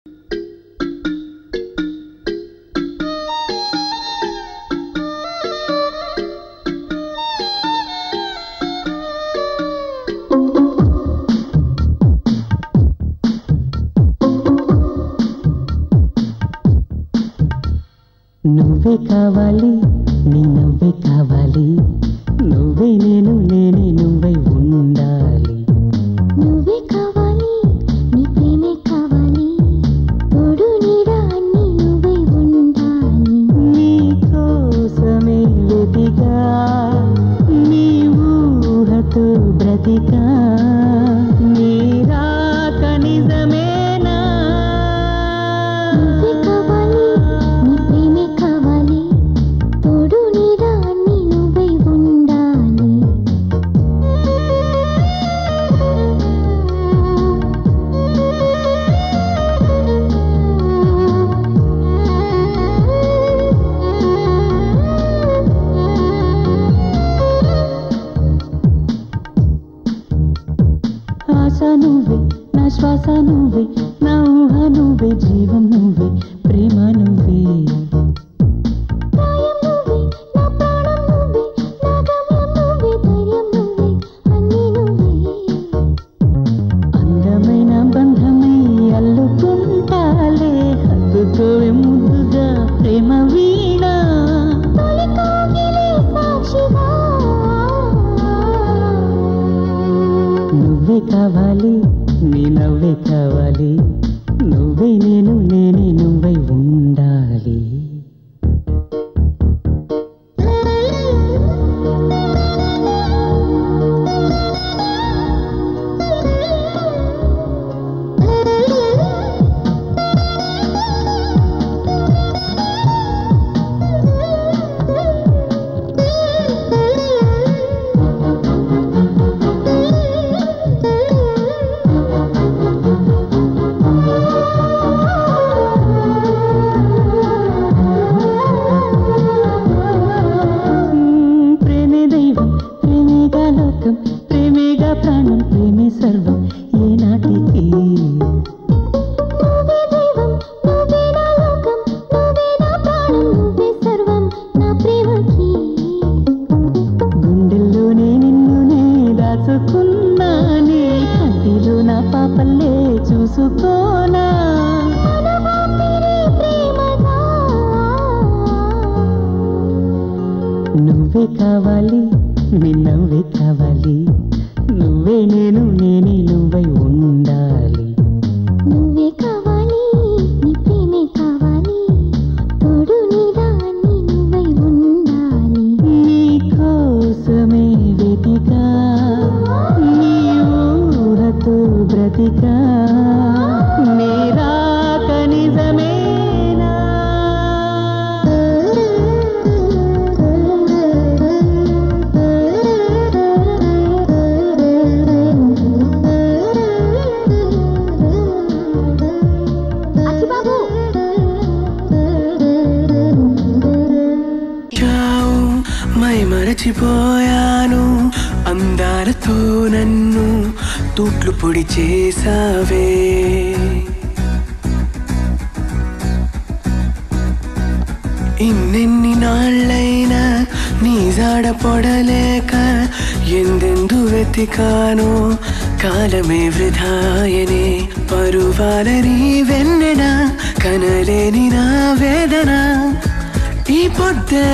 నువ్వే కావాలి, నీ నువ్వే కావాలి, నువ్వే నేను, నేనే నువ్వై ఉండాలి. నువ్వే కావాలి, నీ ప్రేమే కావాలి, తోడు నీడ అన్నీ నువ్వై ఉండాలి. నీ కోసమే వెతికా, నీ ఊహతో బ్రతికా, నీ రాక నిజమేనా? నువ్వే కావాలి, నీ ప్రేమే కావాలి, తోడు నీడ అన్నీ నువ్వై ఉండాలి. ఆశ నువ్వే, నా శ్వాస నువ్వే, నా ఊహ నువ్వే, జీవం నువ్వే, ప్రేమ నువ్వే. ప్రాయం నువ్వే, నా ప్రాణం నువ్వే, నా గమ్యం నువ్వే, ధైర్యం నువ్వే, అన్నీ నువ్వే. అందమైన బంధమై అల్లుకుంటాలే, హద్దుకోవే ముద్దుగా ప్రేమ వీణ. తొలి కోగిలే సాక్షిగా. నువ్వే కావాలి, నీ నవ్వే కావాలి, నువ్వే నేను, నేనే నువ్వై ఉండాలి. ప్రేమే దైవం, ప్రేమేగా లోకం, ప్రేమేగా ప్రాణం, ప్రేమే సర్వం ఏనాటికి. నువ్వే దైవం, నువ్వే నా లోకం, నువ్వే నా ప్రాణం, నువ్వే సర్వం నా ప్రేమకి. గుండెల్లోనే నిన్నునే దాచుకున్నానే, కంటిలో నా పాపల్లే చూసుకోనా. మనవాపిరే ప్రేమగా. నువ్వే కావాలి, నీ నవ్వే కావాలి, నువ్వే నేను, నేనే నువ్వై ఉండాలి. నువ్వే కావాలి, నీ ప్రేమే కావాలి, తోడు నీడ అన్నీ నువ్వై ఉండాలి. నీ కోసమే వెతికా, నీ ఊహతో బ్రతికా, నీ రాక నిజమేనా? అచ్చిబాబు. మై మరచిపోయాను, అందాలతో నన్ను తూట్లు పొడి చేసావే. ఇన్నెన్ని నాళ్ళైనా నీ జాడ పొడలేక ఎందెందు వెతికానో, కాలమే వృధాయనే. పరువాలని వెన్నెన కనలేని నా వేదన ఈ పొద్దే